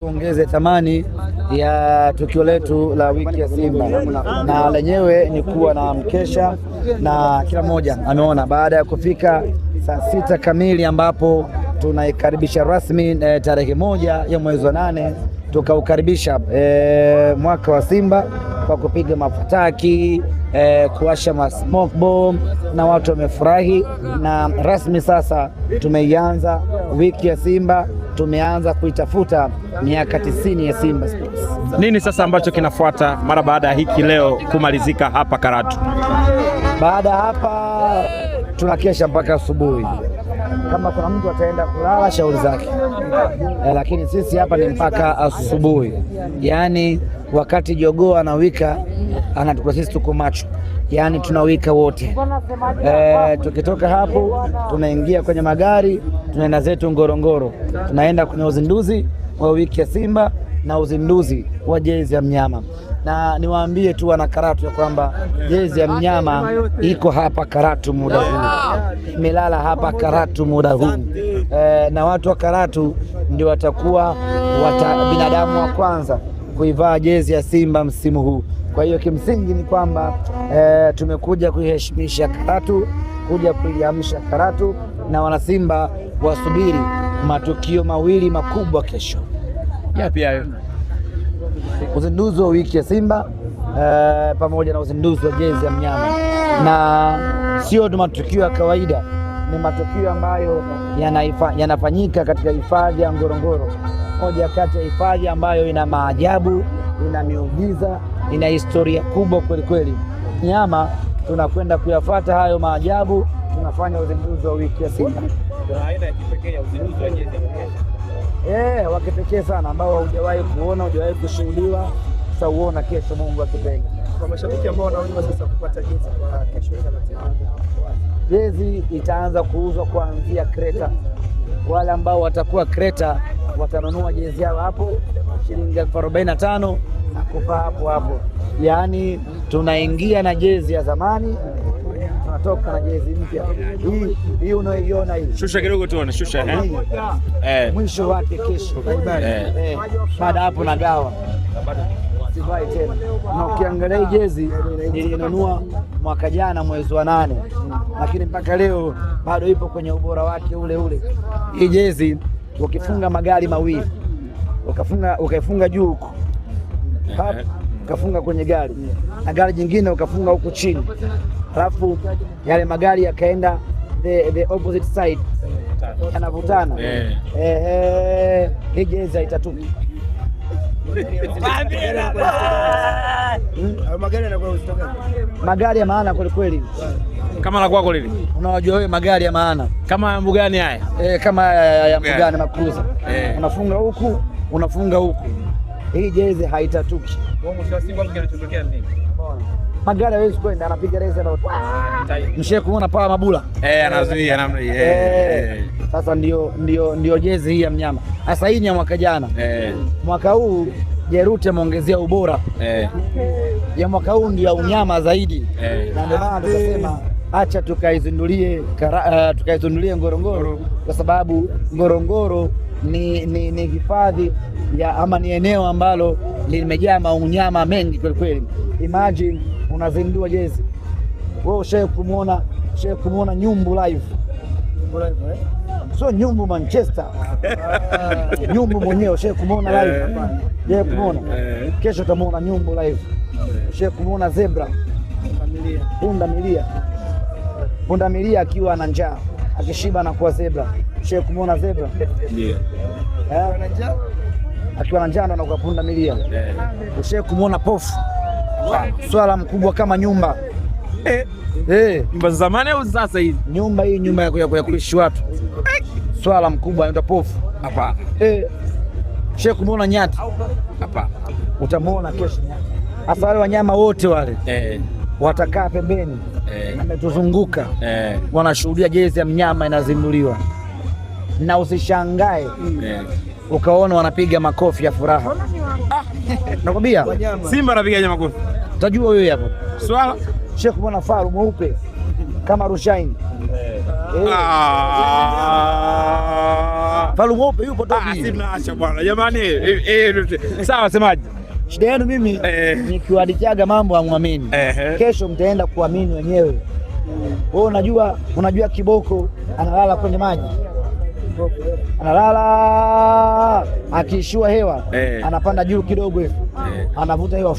Ongeze thamani ya tukio letu la wiki ya Simba, na lenyewe ni kuwa na mkesha na kila mmoja ameona baada ya kufika saa 6 kamili ambapo tunaikaribisha rasmi tarehe 1 ya mwezi wa 8 tukaukaribisha mwaka wa Simba kwa kupiga mafataki, kuwasha smoke bomb na watu wamefurahi, na rasmi sasa tumeianza wiki ya Simba. Tumeanza kuitafuta miaka 90 ya Simba Sports. Nini sasa ambacho kinafuata mara baada ya hiki leo kumalizika hapa Karatu? Baada hapa tunakesha mpaka asubuhi. Kama kuna mtu ataenda kulala shauri zake, lakini sisi hapa ni mpaka asubuhi. Yaani wakati jogoo anawika anatukuwa sisi tuko macho, yaani tunawika wote. Tukitoka hapo tunaingia kwenye magari, tunaenda zetu Ngorongoro, tunaenda kwenye uzinduzi wa wiki ya Simba na uzinduzi wa jezi ya mnyama. Na niwaambie tu wana Karatu ya kwamba jezi ya mnyama iko hapa Karatu muda huu, imelala hapa Karatu muda huu, na watu wa Karatu ndio watakuwa binadamu wa kwanza kuivaa jezi ya Simba msimu huu. Kwa hiyo kimsingi ni kwamba tumekuja kuiheshimisha Karatu, kuja kuiamsha Karatu, na wanasimba wasubiri matukio mawili makubwa kesho. Yapi hayo? Uzinduzi wa wiki ya Simba pamoja na uzinduzi wa jezi ya mnyama, na sio tu matukio ya kawaida, ni matukio ambayo yanafanyika katika hifadhi ya Ngorongoro, moja kati ya hifadhi ambayo ina maajabu, ina miujiza, ina historia kubwa kweli kweli. Nyama tunakwenda kuyafuata hayo maajabu, tunafanya uzinduzi wa wiki ya Simba. Kuna aina ya kipekee ya uzinduzi wa jezi wa kipekee sana ambao hujawahi kuona, hujawahi kushuhudiwa. Sasa uona kesho, Mungu akipenda. Kwa mashabiki ambao wanaomba sasa kupata jezi kwa kesho, jezi itaanza kuuzwa kuanzia Kreta. Wale ambao watakuwa Kreta watanunua jezi yao hapo shilingi 45 na kuvaa hapo hapo. Yaani tunaingia na jezi ya zamani, tunatoka na jezi mpya. Hii unaoiona hii. Shusha kidogo tuone, shusha mwisho wake kesho. Baada hapo nagawa. Sivai tena. Na ukiangalia jezi nilinunua mwaka jana mwezi wa 8, lakini mpaka leo bado ipo kwenye ubora wake ule ule. Hii jezi ukifunga magari mawili, ukaifunga juu huko, ukafunga kwenye gari na gari jingine ukafunga huko chini, alafu yale magari yakaenda the opposite side, yanavutana. Hii jezi haitatuki. Magari ya maana kweli kweli. Kama la kwako lile. Unawajua wewe magari ya maana. Kama mbugani haya? Kama ya mbugani makruza. Unafunga huku, unafunga huku. Hii jezi haitatuki. Mwisho wa siku kinachotokea nini? Magari hawezi kwenda, anapiga reza na mshe kuona paa mabula. Anazuia namna hii. Sasa ndio jezi hii ya mnyama. Sasa hii ni ya mwaka jana. Mwaka huu Jerute ameongezea ubora. Ya mwaka huu ndio unyama zaidi. Na ndio maana tukasema acha tukaizindulie Ngorongoro, kwa sababu Ngorongoro ni hifadhi ya ama ni eneo ambalo limejaa maunyama mengi kweli kweli. Imagine unazindua jezi. Wewe ushawahi kumuona nyumbu live? Sio nyumbu Manchester. Nyumbu mwenyewe ushawahi kumuona live? Je, kumuona? Kesho utamuona nyumbu live. Ushawahi kumuona zebra? Punda milia akiwa na njaa, akishiba na kuwa zebra. Ushawahi kumuona zebra? Ndio. Akiwa na njaa anakuwa punda milia. Ushawahi kumuona pofu? Swala mkubwa kama nyumba. Nyumba za zamani au sasa hizi? Nyumba hii, nyumba ya kuishi watu. Swala mkubwa anaitwa pofu. Hapa. Ushawahi kumuona nyati? Hapa. Utamuona kesho nyati. Hasa wale wanyama wote wale watakaa pembeni, ametuzunguka, wanashuhudia jezi ya mnyama inazinduliwa. Na usishangae ukaona wanapiga makofi ya furaha. Nakwambia Simba anapiga makofi. Utajua wewe hapo. Swala Sheikh mwana faru mweupe kama Rushaini. Faru mweupe yupo Tobi. Si mnaacha bwana. Jamani sawa semaji. Shida yenu mimi nikiwadichaga mambo hamwamini. Kesho mtaenda kuamini wenyewe. Wewe unajua kiboko analala kwenye maji. Analala akishua hewa anapanda juu kidogo hivi. Anavuta hewa.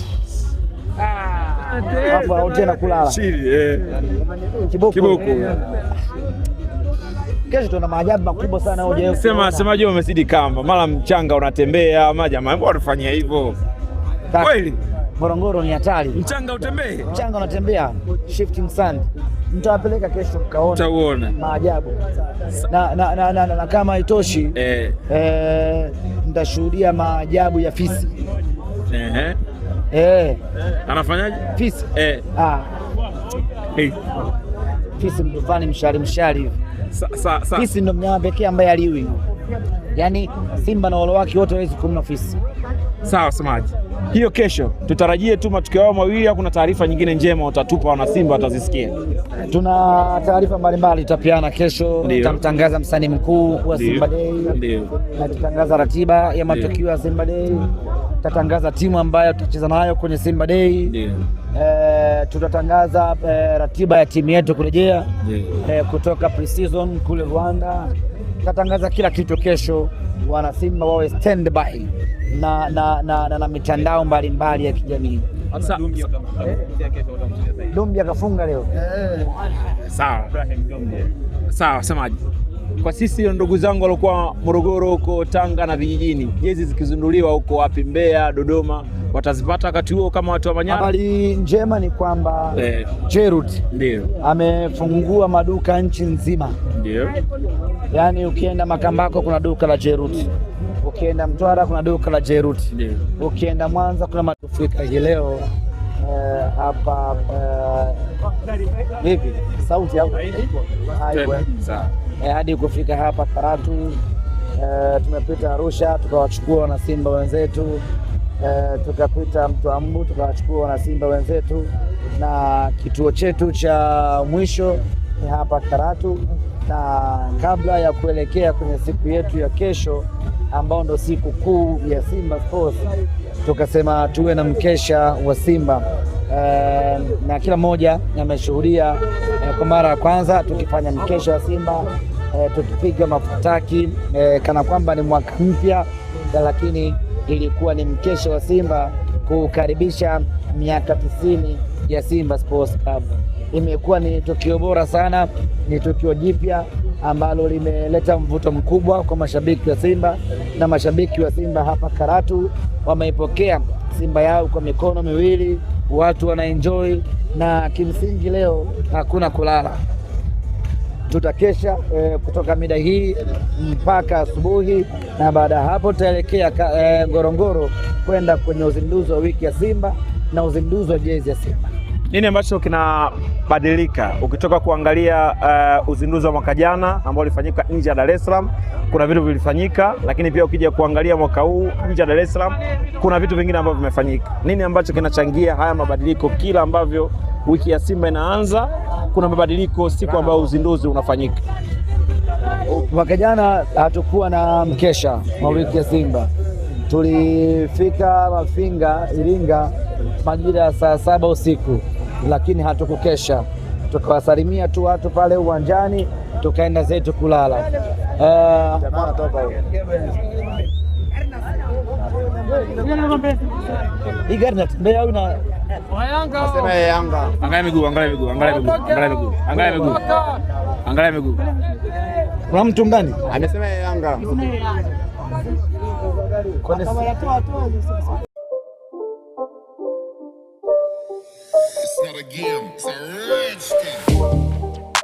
Hapo anaotea na kulala. Kiboko. Kesho tuna maajabu makubwa sana hoja. Semaje umezidi kamba. Mara mchanga unatembea, jamaa mbona unafanyia hivyo? Kweli? Morogoro ni hatari. Mchanga utembee? Mchanga unatembea. Shifting sand. Mtawapeleka kesho mkaona. Utaona maajabu. Na kama haitoshi mtashuhudia maajabu ya fisi. Anafanyaje? Fisi. Fisi mtufani mshari hivi. Fisi ndo mnyama pekee ambaye aliwi. Yaani simba na wale wake wote hawezi kumna fisi. Sawa semaji. Hiyo kesho tutarajie tu matukio yao mawili au kuna taarifa nyingine njema utatupa wana Simba watazisikia? Tuna taarifa mbalimbali tutapiana kesho. Tutamtangaza msanii mkuu wa Simba Day. Na tutangaza ratiba ya matukio ya Simba Day. Tutatangaza timu ambayo tutacheza nayo kwenye Simba Day. Tutatangaza ratiba ya timu yetu kurejea kutoka pre-season kule Rwanda. Tutatangaza kila kitu kesho. Wana Simba wawe stand by na mitandao mbalimbali ya kijamii. Dumbia kafunga leo. Sawa semaji. Kwa sisi ndugu zangu walikuwa Morogoro huko, Tanga na vijijini, jezi zikizinduliwa huko wapi, Mbeya, Dodoma, watazipata wakati huo kama watu wa Manyara? Habari njema ni kwamba Jerut amefungua maduka nchi nzima. Yaani ukienda Makambako kuna duka la Jerut. Ukienda Mtwara kuna duka la Jerut. Ukienda Mwanza kuna matufika hii leo hapa vipi? Sauti hapo. Hadi kufika hapa Karatu. Tumepita Arusha tukawachukua wana Simba wenzetu. Tukapita Mtwambu tukawachukua wana Simba wenzetu, na kituo chetu cha mwisho ni hapa Karatu. Na kabla ya kuelekea kwenye siku yetu ya kesho ambao ndo siku kuu ya Simba Sports, tukasema tuwe na mkesha wa Simba na kila mmoja ameshuhudia kwa mara ya kwanza tukifanya mkesha wa Simba, tukipiga mafutaki kana kwamba ni mwaka mpya, lakini ilikuwa ni mkesha wa Simba kukaribisha miaka 90 ya Simba Sports Club. Imekuwa ni tukio bora sana, ni tukio jipya ambalo limeleta mvuto mkubwa kwa mashabiki wa Simba, na mashabiki wa Simba hapa Karatu wameipokea Simba yao kwa mikono miwili, watu wanaenjoy, na kimsingi leo hakuna kulala. Tutakesha kutoka mida hii mpaka asubuhi, na baada ya hapo tutaelekea Ngorongoro kwenda kwenye uzinduzi wa wiki ya Simba na uzinduzi wa jezi ya Simba. Nini ambacho kinabadilika ukitoka kuangalia uzinduzi wa mwaka jana ambao ulifanyika nje ya Dar es Salaam? Kuna vitu vilifanyika, lakini pia ukija kuangalia mwaka huu nje ya Dar es Salaam kuna vitu vingine ambavyo vimefanyika. Nini ambacho kinachangia haya mabadiliko? Kila ambavyo wiki ya Simba inaanza kuna mabadiliko siku ambayo uzinduzi unafanyika. Mwaka jana hatukuwa na mkesha wa wiki ya Simba. Tulifika Mafinga Iringa majira ya saa 7 usiku, lakini hatukukesha. Tukawasalimia tu watu pale uwanjani, tukaenda zetu kulala. Igarnet Mbeya una Nasema Yanga. Angalia miguu. Angalia miguu. Kuna mtu ndani? Amesema Yanga. It's not a game, it's a rich thing.